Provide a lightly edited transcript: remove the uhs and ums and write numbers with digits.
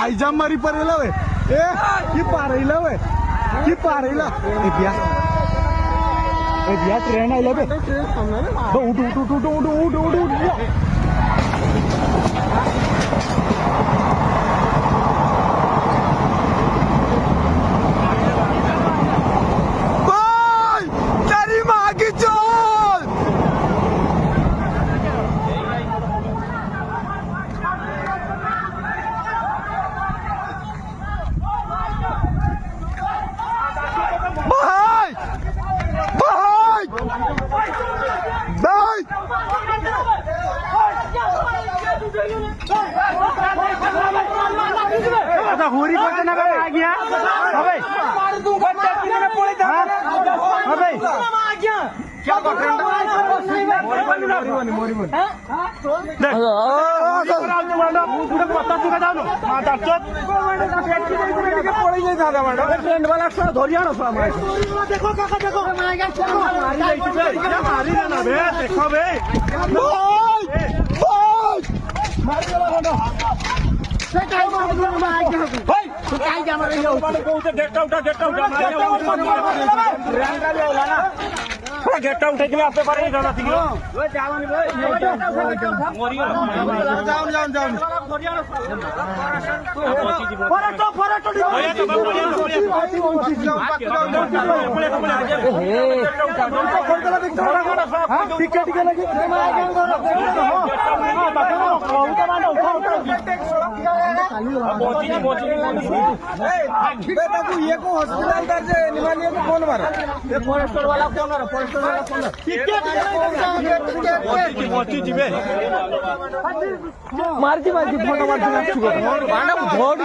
आईजाम मारी परेला वे ए की पारैला वे की पारैला ए बिया ट्रेन आइला बे उठ उठ उठ उठ उठ उठ उठ उठ होरी को ना आ गया अबे अबे क्या कर रहे गेट आउट है आपके पारे जाना थी ये को हॉस्पिटल कर दे निमालिया को फोन मारो ये फॉरेस्टर वाला फोन मारो फॉरेस्टर वाला फोन मार दी फोन मार दी